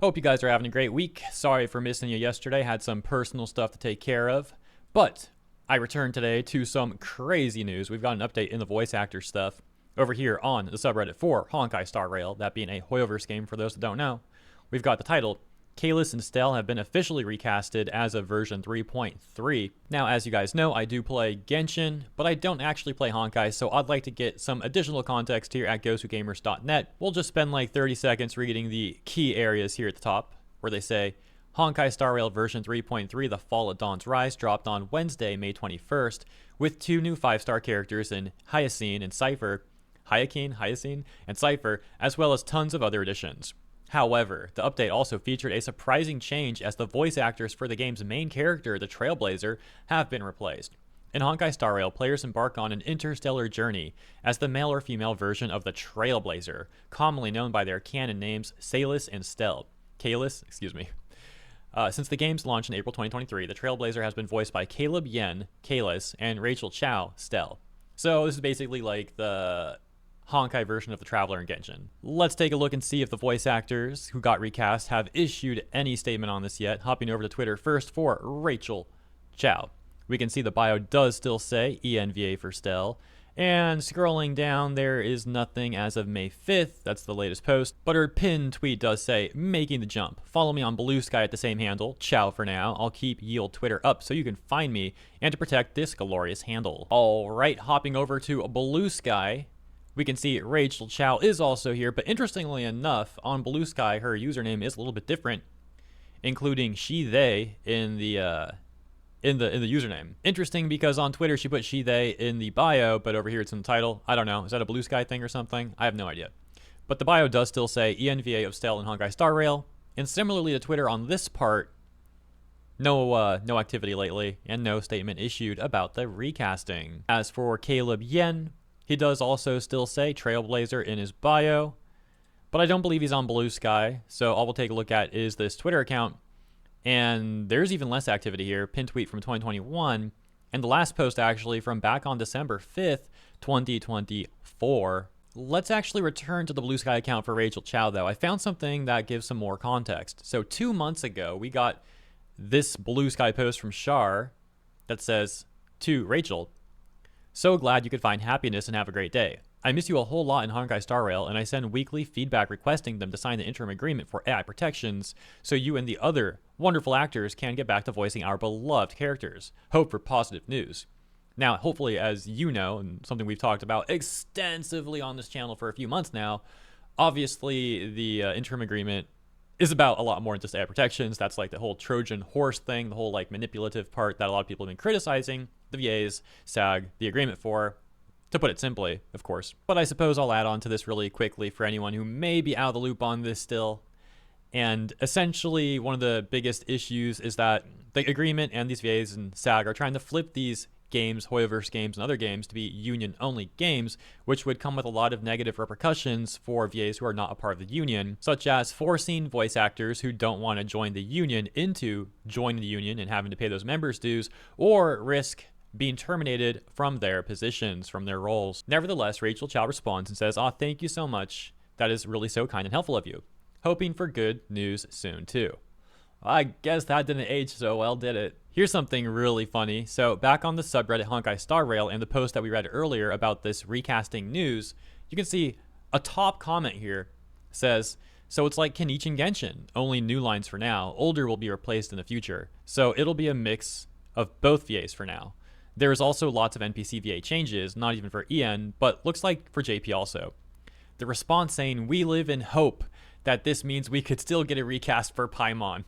Hope you guys are having a great week. Sorry for missing you yesterday. Had some personal stuff to take care of. But I returned today to some crazy news. We've got an update in the voice actor stuff over here on the subreddit for Honkai Star Rail, that being a Hoyoverse game for those that don't know. We've got the title, Kalis and Stell have been officially recasted as of version 3.3. Now, as you guys know, I do play Genshin, but I don't actually play Honkai, so I'd like to get some additional context here at GoToGamers.net. We'll just spend like 30 seconds reading the key areas here at the top, where they say, Honkai Star Rail version 3.3, The Fall at Dawn's Rise, dropped on Wednesday, May 21st, with 2 new 5-star characters in Hyacine and Cypher, Hyacine and Cypher, as well as tons of other additions. However, the update also featured a surprising change as the voice actors for the game's main character, the Trailblazer, have been replaced. In Honkai Star Rail, players embark on an interstellar journey as the male or female version of the Trailblazer, commonly known by their canon names Kalis and Stell. Since the game's launch in April 2023, the Trailblazer has been voiced by Caleb Yen, Kalis, and Rachel Chow, Stell. So this is basically like the Honkai version of the Traveler in Genshin. Let's take a look and see if the voice actors who got recast have issued any statement on this yet. Hopping over to Twitter first for Rachel Chow. We can see the bio does still say ENVA for Stell. And scrolling down, there is nothing as of May 5th. That's the latest post. But her pinned tweet does say, making the jump. Follow me on Blue Sky at the same handle. Chow for now. I'll keep Yield Twitter up so you can find me and to protect this glorious handle. Alright, hopping over to Blue Sky. We can see Rachel Chow is also here, but interestingly enough, on Blue Sky, her username is a little bit different, including she, they in the username. Interesting because on Twitter she put she, they in the bio, but over here it's in the title. I don't know. Is that a Blue Sky thing or something? I have no idea. But the bio does still say ENVA of Stell and Honkai Star Rail, and similarly to Twitter on this part, no activity lately, and no statement issued about the recasting. As for Caleb Yen, he does also still say Trailblazer in his bio, but I don't believe he's on Blue Sky, so all we'll take a look at is this Twitter account, and there's even less activity here. Pin tweet from 2021, and the last post actually from back on December 5th, 2024. Let's actually return to the Blue Sky account for Rachel Chow, though. I found something that gives some more context. So 2 months ago, we got this Blue Sky post from Shar that says, to Rachel, so glad you could find happiness and have a great day. I miss you a whole lot in Honkai Star Rail, and I send weekly feedback requesting them to sign the interim agreement for AI protections so you and the other wonderful actors can get back to voicing our beloved characters. Hope for positive news. Now, hopefully, as you know, and something we've talked about extensively on this channel for a few months now, obviously the interim agreement is about a lot more than just AI protections. That's like the whole Trojan horse thing, the whole like manipulative part that a lot of people have been criticizing the VAs, SAG, the agreement for, to put it simply, of course. But I suppose I'll add on to this really quickly for anyone who may be out of the loop on this still. And essentially, one of the biggest issues is that the agreement and these VAs and SAG are trying to flip these games, Hoyoverse games and other games, to be union-only games, which would come with a lot of negative repercussions for VAs who are not a part of the union, such as forcing voice actors who don't want to join the union into joining the union and having to pay those members' dues, or risk being terminated from their positions, from their roles. Nevertheless, Rachel Chow responds and says, thank you so much. That is really so kind and helpful of you. Hoping for good news soon, too. I guess that didn't age so well, did it? Here's something really funny. So back on the subreddit Honkai Star Rail and the post that we read earlier about this recasting news, you can see a top comment here says, so it's like Kenichi and Genshin, only new lines for now. Older will be replaced in the future. So it'll be a mix of both VAs for now. There is also lots of NPC VA changes, not even for EN, but looks like for JP also. The response saying, we live in hope that this means we could still get a recast for Paimon.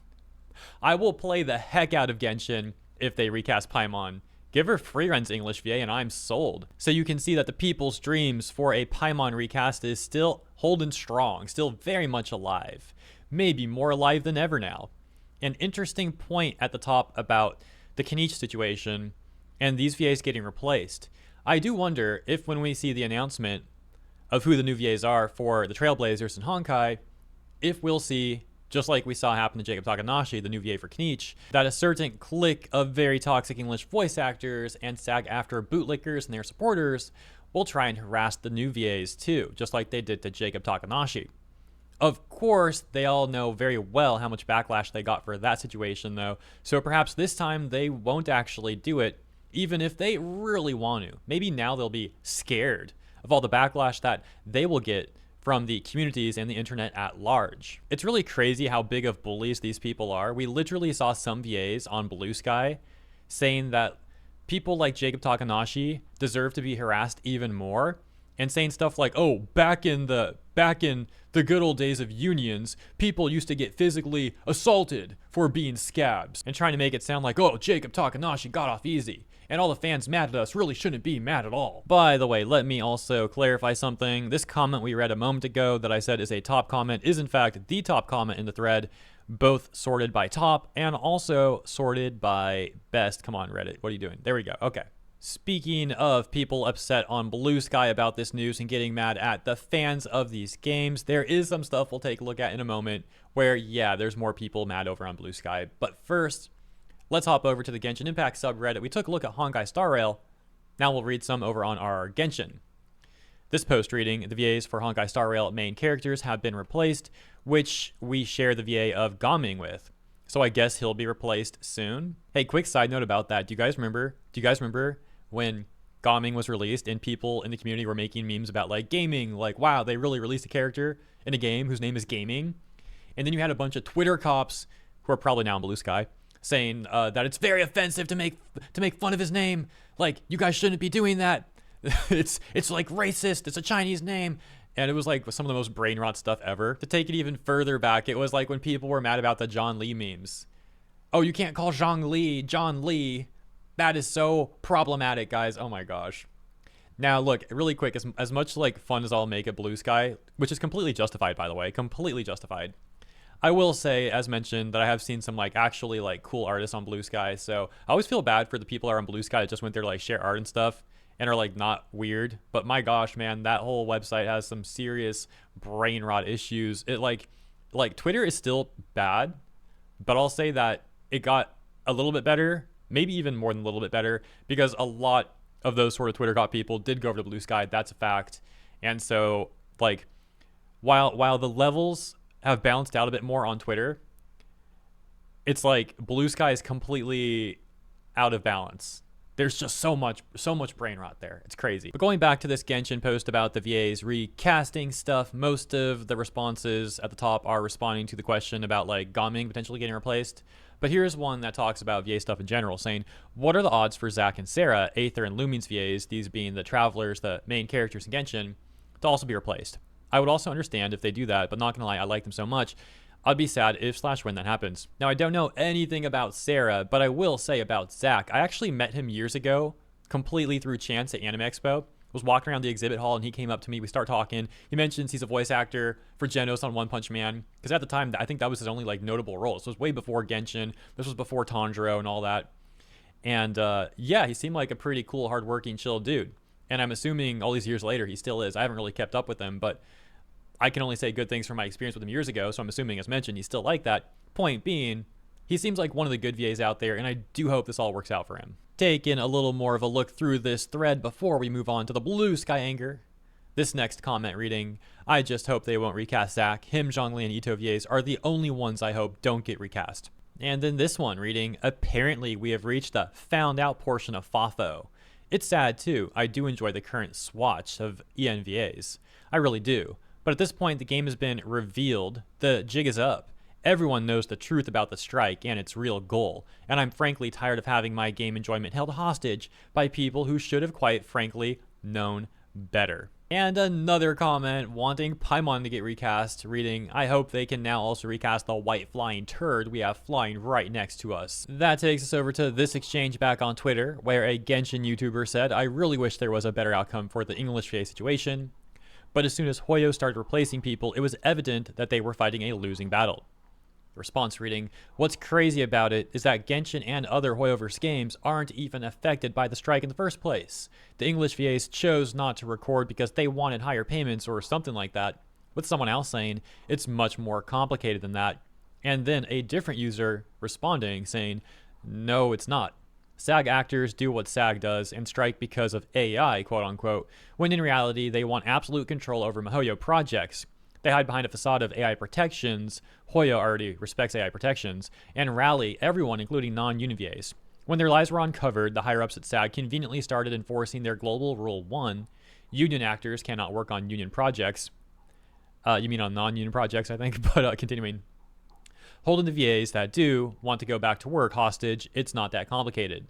I will play the heck out of Genshin if they recast Paimon. Give her Freeren's English VA and I'm sold. So you can see that the people's dreams for a Paimon recast is still holding strong, still very much alive. Maybe more alive than ever now. An interesting point at the top about the Kenichi situation and these VAs getting replaced. I do wonder if when we see the announcement of who the new VAs are for the Trailblazers and Honkai, if we'll see, just like we saw happen to Jacob Takanashi, the new VA for Kenichi, that a certain clique of very toxic English voice actors and SAG-AFTRA bootlickers and their supporters will try and harass the new VAs too, just like they did to Jacob Takanashi. Of course, they all know very well how much backlash they got for that situation, though, so perhaps this time they won't actually do it, even if they really want to. Maybe now they'll be scared of all the backlash that they will get from the communities and the internet at large. It's really crazy how big of bullies these people are. We literally saw some VAs on Blue Sky saying that people like Jacob Takanashi deserve to be harassed even more, and saying stuff like, oh, back in the good old days of unions, people used to get physically assaulted for being scabs, and trying to make it sound like, oh, Jacob Takanashi got off easy, and all the fans mad at us really shouldn't be mad at all. By the way, let me also clarify something. This comment we read a moment ago that I said is a top comment is in fact the top comment in the thread, both sorted by top and also sorted by best. Come on, Reddit, what are you doing? There we go. Okay. Speaking of people upset on Blue Sky about this news and getting mad at the fans of these games, there is some stuff we'll take a look at in a moment where, yeah, there's more people mad over on Blue Sky. But first, let's hop over to the Genshin Impact subreddit. We took a look at Honkai Star Rail. Now we'll read some over on our Genshin. This post reading, the VAs for Honkai Star Rail main characters have been replaced, which we share the VA of Gaming with. So I guess he'll be replaced soon. Hey, quick side note about that. Do you guys remember when Gaming was released and people in the community were making memes about like gaming, like, wow, they really released a character in a game whose name is Gaming? And then you had a bunch of Twitter cops who are probably now in Blue Sky saying that it's very offensive to make fun of his name. Like, you guys shouldn't be doing that. it's like racist. It's a Chinese name. And it was like some of the most brain rot stuff ever. To take it even further back, it was like when people were mad about the John Lee memes. Oh, you can't call John Lee. That is so problematic, guys. Oh my gosh. Now, look, really quick, as much like fun as I'll make at Blue Sky, which is completely justified, by the way, completely justified. I will say, as mentioned, that I have seen some like actually like cool artists on Blue Sky. So I always feel bad for the people that are on Blue Sky that just went there to like share art and stuff and are like not weird. But my gosh, man, that whole website has some serious brain rot issues. It like Twitter is still bad, but I'll say that it got a little bit better. Maybe even more than a little bit better, because a lot of those sort of Twitter got people did go over to Blue Sky. That's a fact. And so, like, while the levels have balanced out a bit more on Twitter, it's like Blue Sky is completely out of balance. There's just so much brain rot there. It's crazy. But going back to this Genshin post about the VAs recasting stuff, most of the responses at the top are responding to the question about like Gaming potentially getting replaced. But here's one that talks about VA stuff in general, saying, what are the odds for Zack and Sarah, Aether and Lumine's VAs, these being the travelers, the main characters in Genshin, to also be replaced? I would also understand if they do that, but not gonna lie, I like them so much. I'd be sad if/when that happens. Now, I don't know anything about Sarah, but I will say about Zack. I actually met him years ago, completely through chance at Anime Expo. Was walking around the exhibit hall and he came up to me. We start talking. He mentions he's a voice actor for Genos on One Punch Man, because at the time I think that was his only like notable role. So it was way before Genshin. This was before Tanjiro and all that. And yeah, he seemed like a pretty cool, hardworking, chill dude. And I'm assuming all these years later he still is. I haven't really kept up with him, but I can only say good things from my experience with him years ago. So I'm assuming, as mentioned, he's still like that. Point being, he seems like one of the good VAs out there, and I do hope this all works out for him. Taking a little more of a look through this thread before we move on to the Blue Sky anger. This next comment reading, I just hope they won't recast Zack. Him, Zhongli, and Ito VAs are the only ones I hope don't get recast. And then this one reading, apparently we have reached the found out portion of FAFO. It's sad too. I do enjoy the current swatch of ENVAs. I really do. But at this point, the game has been revealed. The jig is up. Everyone knows the truth about the strike and its real goal, and I'm frankly tired of having my game enjoyment held hostage by people who should have quite frankly known better. And another comment wanting Paimon to get recast, reading, I hope they can now also recast the white flying turd we have flying right next to us. That takes us over to this exchange back on Twitter, where a Genshin YouTuber said, I really wish there was a better outcome for the English VA situation, but as soon as Hoyo started replacing people, it was evident that they were fighting a losing battle. Response reading, what's crazy about it is that Genshin and other Hoyoverse games aren't even affected by the strike in the first place. The English VAs chose not to record because they wanted higher payments or something like that, with someone else saying it's much more complicated than that, and then a different user responding saying, no, it's not. SAG actors do what SAG does and strike because of AI, quote unquote, when in reality they want absolute control over MiHoYo projects. They hide behind a facade of AI protections. Hoyo already respects AI protections, and rally everyone, including non-union VAs. When their lies were uncovered, the higher-ups at SAG conveniently started enforcing their global Rule 1. Union actors cannot work on union projects. You mean on non-union projects, I think, but continuing. Holding the VAs that do want to go back to work hostage, it's not that complicated.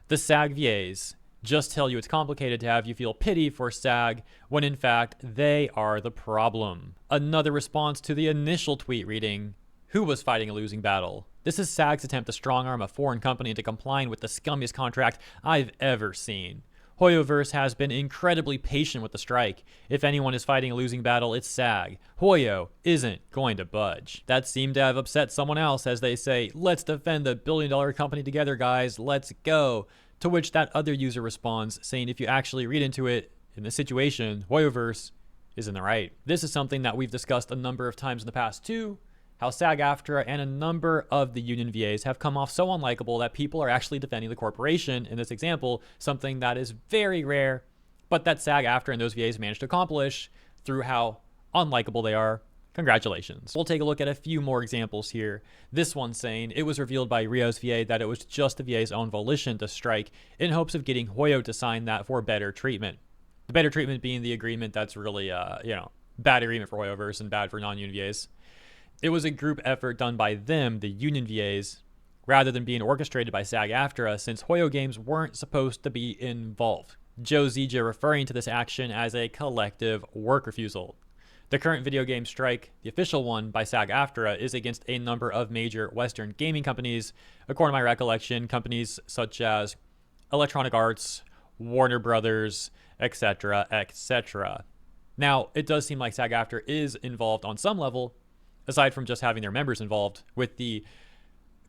The SAG VAs just tell you it's complicated to have you feel pity for SAG when in fact they are the problem. Another response to the initial tweet reading, who was fighting a losing battle? This is SAG's attempt to strong-arm a foreign company into complying with the scummiest contract I've ever seen. Hoyoverse has been incredibly patient with the strike. If anyone is fighting a losing battle, it's SAG. Hoyo isn't going to budge. That seemed to have upset someone else as they say, let's defend the billion-dollar company together, guys. Let's go. To which that other user responds, saying if you actually read into it, in this situation, Hoyoverse is in the right. This is something that we've discussed a number of times in the past too, how SAG-AFTRA and a number of the union VAs have come off so unlikable that people are actually defending the corporation. In this example, something that is very rare, but that SAG-AFTRA and those VAs managed to accomplish through how unlikable they are. Congratulations. We'll take a look at a few more examples here. This one saying it was revealed by Rio's VA that it was just the VA's own volition to strike in hopes of getting Hoyo to sign that for better treatment. The better treatment being the agreement that's really, bad agreement for Hoyoverse and bad for non-union VAs. It was a group effort done by them, the union VAs, rather than being orchestrated by SAG-AFTRA, since Hoyo games weren't supposed to be involved. Joe Zija referring to this action as a collective work refusal. The current video game strike, the official one by SAG-AFTRA, is against a number of major Western gaming companies. According to my recollection, companies such as Electronic Arts, Warner Brothers, etc., etc. Now, it does seem like SAG-AFTRA is involved on some level, aside from just having their members involved with the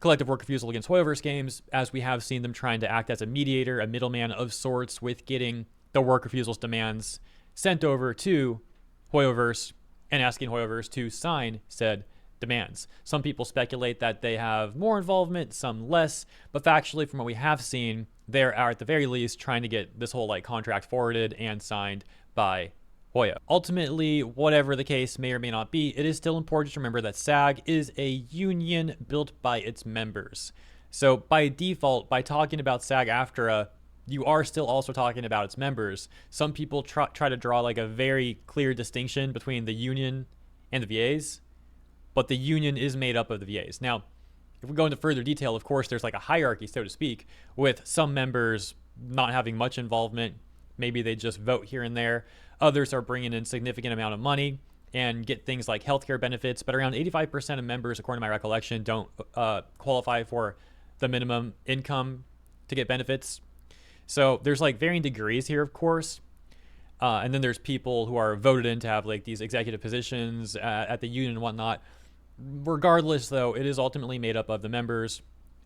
collective work refusal against Hoyoverse games, as we have seen them trying to act as a mediator, a middleman of sorts with getting the work refusal's demands sent over to Hoyoverse and asking Hoyoverse to sign said demands. Some people speculate that they have more involvement, some less, but factually from what we have seen, they are at the very least trying to get this whole contract forwarded and signed by Hoyo. Ultimately, whatever the case may or may not be, it is still important to remember that SAG is a union built by its members. So by default, by talking about SAG-AFTRA, you are still also talking about its members. Some people try to draw a very clear distinction between the union and the VAs, but the union is made up of the VAs. Now, if we go into further detail, of course, there's a hierarchy, so to speak, with some members not having much involvement. Maybe they just vote here and there. Others are bringing in significant amount of money and get things like healthcare benefits, but around 85% of members, according to my recollection, don't qualify for the minimum income to get benefits. So there's varying degrees here, of course. And then there's people who are voted in to have these executive positions at the union and whatnot. Regardless, though, it is ultimately made up of the members,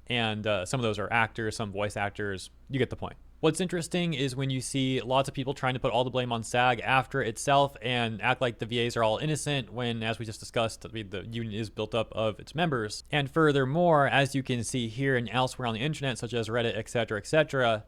and some of those are actors, some voice actors. You get the point. What's interesting is when you see lots of people trying to put all the blame on SAG-AFTRA itself and act like the VAs are all innocent when, as we just discussed, the union is built up of its members. And furthermore, as you can see here and elsewhere on the internet, such as Reddit, etc.,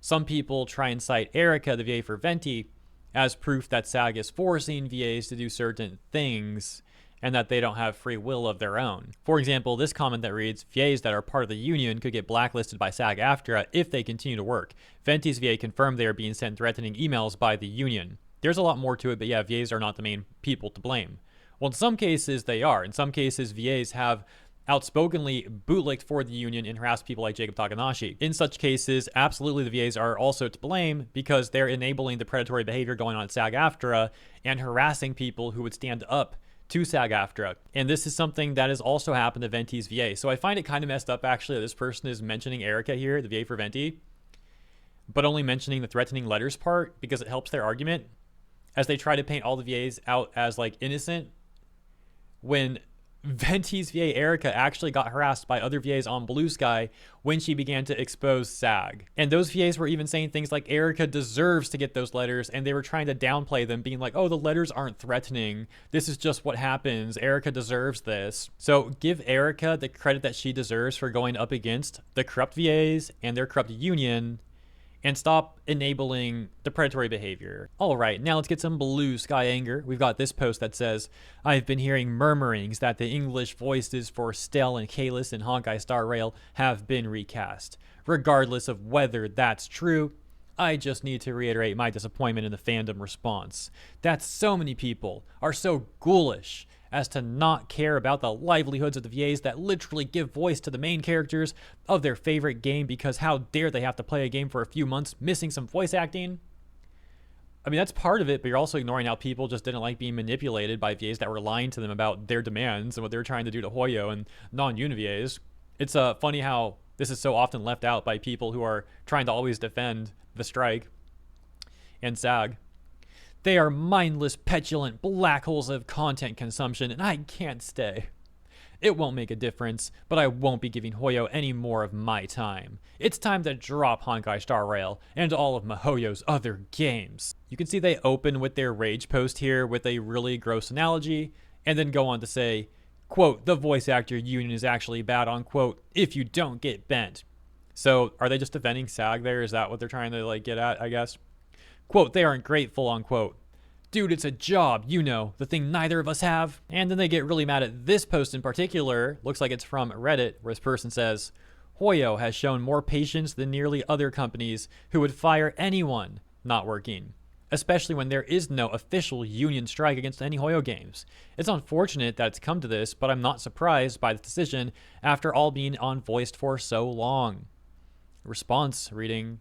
some people try and cite Erica, the VA for Venti, as proof that SAG is forcing VAs to do certain things and that they don't have free will of their own. For example, this comment that reads, VAs that are part of the union could get blacklisted by SAG-AFTRA if they continue to work. Venti's VA confirmed they are being sent threatening emails by the union. There's a lot more to it, but yeah, VAs are not the main people to blame. Well, in some cases, they are. In some cases, VAs have outspokenly bootlicked for the union and harassed people like Jacob Takanashi. In such cases, absolutely the VAs are also to blame because they're enabling the predatory behavior going on at SAG-AFTRA and harassing people who would stand up to SAG-AFTRA. And this is something that has also happened to Venti's VA. So I find it kind of messed up actually that this person is mentioning Erica here, the VA for Venti, but only mentioning the threatening letters part because it helps their argument as they try to paint all the VAs out as innocent when Venti's VA Erica actually got harassed by other VAs on Blue Sky when she began to expose SAG. And those VAs were even saying things like Erica deserves to get those letters, and they were trying to downplay them, being like, oh, the letters aren't threatening. This is just what happens. Erica deserves this. So give Erica the credit that she deserves for going up against the corrupt VAs and their corrupt union and stop enabling the predatory behavior. All right, now let's get some blue sky anger. We've got this post that says, I've been hearing murmurings that the English voices for Stell and Kalis in Honkai Star Rail have been recast. Regardless of whether that's true, I just need to reiterate my disappointment in the fandom response. That so many people are so ghoulish as to not care about the livelihoods of the VAs that literally give voice to the main characters of their favorite game, because how dare they have to play a game for a few months missing some voice acting? I mean, that's part of it, but you're also ignoring how people just didn't like being manipulated by VAs that were lying to them about their demands and what they were trying to do to Hoyo and non-uni VAs. It's funny how this is so often left out by people who are trying to always defend the strike and SAG. They are mindless, petulant black holes of content consumption, and I can't stay. It won't make a difference, but I won't be giving Hoyo any more of my time. It's time to drop Honkai Star Rail and all of Mihoyo's other games. You can see they open with their rage post here with a really gross analogy, and then go on to say, quote, the voice actor union is actually bad, unquote, if you don't get bent. So are they just defending SAG there? Is that what they're trying to get at, I guess? Quote, they aren't grateful, unquote. Dude, it's a job, you know, the thing neither of us have. And then they get really mad at this post in particular. Looks like it's from Reddit, where this person says, Hoyo has shown more patience than nearly other companies who would fire anyone not working, especially when there is no official union strike against any Hoyo games. It's unfortunate that it's come to this, but I'm not surprised by the decision after all being unvoiced for so long. Response reading,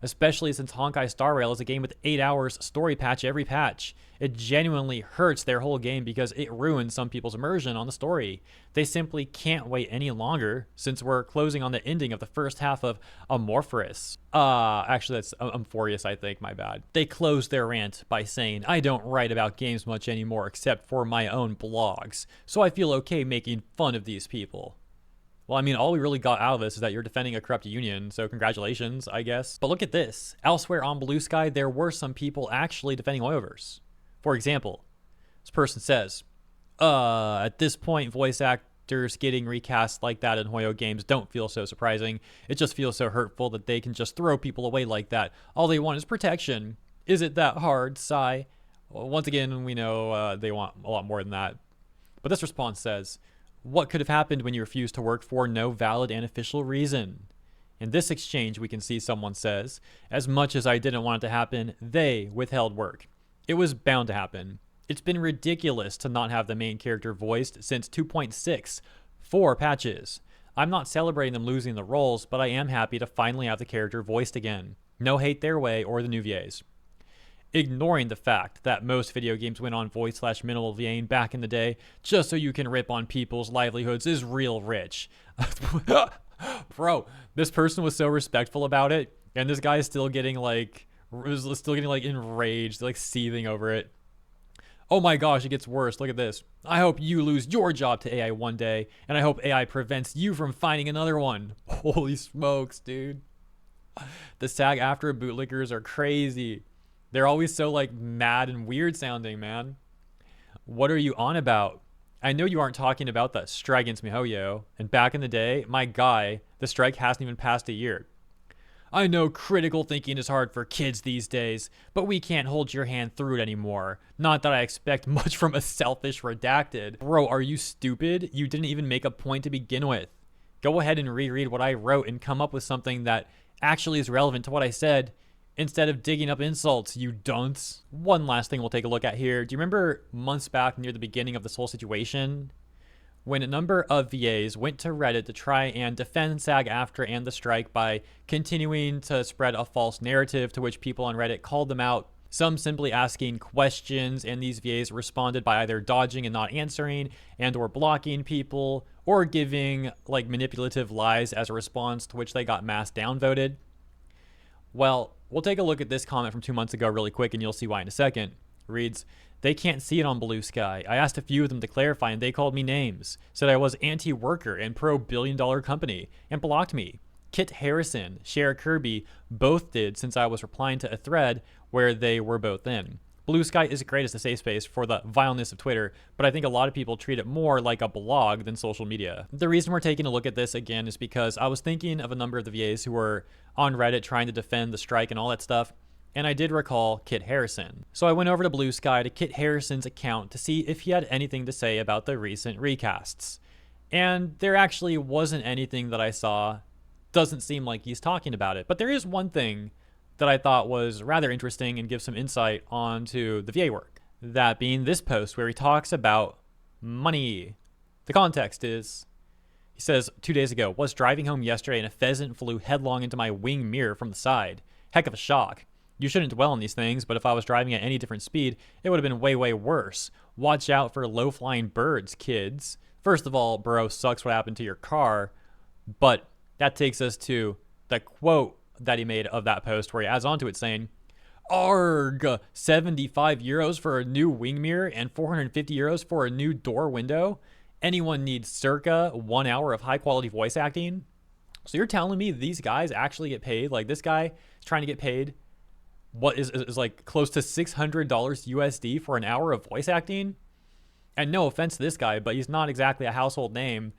especially since Honkai Star Rail is a game with 8 hours story patch every patch. It genuinely hurts their whole game because it ruins some people's immersion on the story. They simply can't wait any longer since we're closing on the ending of the first half of Amorphous. Actually, that's Amphorius, I think, my bad. They closed their rant by saying, I don't write about games much anymore except for my own blogs, so I feel okay making fun of these people. Well, I mean, all we really got out of this is that you're defending a corrupt union, so congratulations, I guess. But look at this. Elsewhere on Blue Sky, there were some people actually defending Hoyoverse. For example, this person says, at this point, voice actors getting recast like that in Hoyo games don't feel so surprising. It just feels so hurtful that they can just throw people away like that. All they want is protection. Is it that hard? Sigh. Well, once again, we know they want a lot more than that. But this response says, what could have happened when you refused to work for no valid and official reason? In this exchange, we can see someone says, as much as I didn't want it to happen, they withheld work. It was bound to happen. It's been ridiculous to not have the main character voiced since 2.6, 4 patches. I'm not celebrating them losing the roles, but I am happy to finally have the character voiced again. No hate their way or the new VAs. Ignoring the fact that most video games went on voice/minimal VAing back in the day just so you can rip on people's livelihoods is real rich. Bro, this person was so respectful about it, and this guy is still getting enraged, seething over it. Oh my gosh, it gets worse. Look at this. I hope you lose your job to AI one day, and I hope AI prevents you from finding another one. Holy smokes, dude. The SAG after bootlickers are crazy. They're always so mad and weird sounding, man. What are you on about? I know you aren't talking about the strike against MiHoYo. And back in the day, my guy, the strike hasn't even passed a year. I know critical thinking is hard for kids these days, but we can't hold your hand through it anymore. Not that I expect much from a selfish redacted. Bro, are you stupid? You didn't even make a point to begin with. Go ahead and reread what I wrote and come up with something that actually is relevant to what I said, instead of digging up insults, you dunce. One last thing we'll take a look at here. Do you remember months back near the beginning of this whole situation, when a number of VAs went to Reddit to try and defend SAG-AFTRA and the strike by continuing to spread a false narrative, to which people on Reddit called them out, some simply asking questions, and these VAs responded by either dodging and not answering and or blocking people, or giving manipulative lies as a response, to which they got mass downvoted? Well, we'll take a look at this comment from 2 months ago really quick, and you'll see why in a second. It reads, they can't see it on Blue Sky. I asked a few of them to clarify, and they called me names, said I was anti-worker and pro-billion-dollar company, and blocked me. Kit Harrison, Shara Kirby both did, since I was replying to a thread where they were both in. Blue Sky is great as a safe space for the vileness of Twitter, but I think a lot of people treat it more like a blog than social media. The reason we're taking a look at this again is because I was thinking of a number of the VAs who were on Reddit trying to defend the strike and all that stuff, and I did recall Kit Harrison. So I went over to Blue Sky to Kit Harrison's account to see if he had anything to say about the recent recasts. And there actually wasn't anything that I saw. Doesn't seem like he's talking about it. But there is one thing that I thought was rather interesting and gives some insight onto the VA work. That being this post where he talks about money. The context is, he says, 2 days ago, was driving home yesterday and a pheasant flew headlong into my wing mirror from the side. Heck of a shock. You shouldn't dwell on these things, but if I was driving at any different speed, it would have been way, way worse. Watch out for low-flying birds, kids. First of all, bro, sucks what happened to your car, but that takes us to the quote that he made of that post where he adds onto it saying, "Arg, 75 euros for a new wing mirror and 450 euros for a new door window. Anyone needs circa 1 hour of high quality voice acting?" So you're telling me these guys actually get paid? Like, this guy is trying to get paid what is like close to $600 USD for an hour of voice acting? And no offense to this guy, but he's not exactly a household name.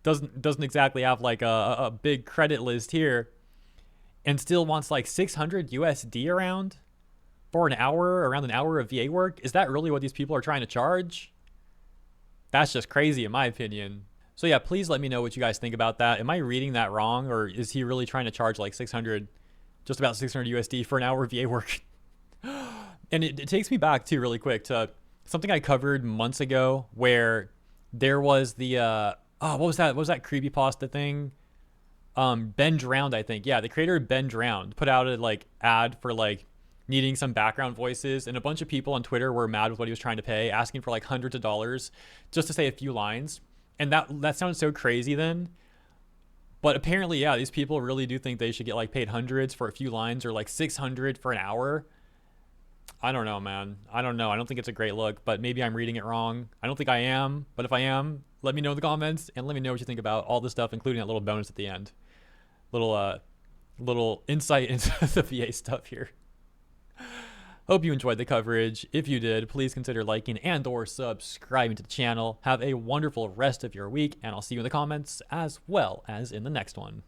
Doesn't exactly have like a big credit list here, and still wants like 600 USD around for around an hour of VA work. Is that really what these people are trying to charge? That's just crazy in my opinion. So yeah, please let me know what you guys think about that. Am I reading that wrong, or is he really trying to charge like 600, just about 600 USD for an hour of VA work? And it takes me back too really quick to something I covered months ago where there was the, what was that? What was that creepypasta thing? Ben Drowned, I think. Yeah, the creator Ben Drowned put out a like ad for like needing some background voices, and a bunch of people on Twitter were mad with what he was trying to pay, asking for like hundreds of dollars just to say a few lines. And that sounds so crazy then. But apparently, yeah, these people really do think they should get like paid hundreds for a few lines or like 600 for an hour. I don't know, man. I don't know. I don't think it's a great look, but maybe I'm reading it wrong. I don't think I am, but if I am, let me know in the comments and let me know what you think about all this stuff, including that little bonus at the end. Little insight into the VA stuff here. Hope you enjoyed the coverage. If you did, please consider liking and or subscribing to the channel. Have a wonderful rest of your week, and I'll see you in the comments as well as in the next one.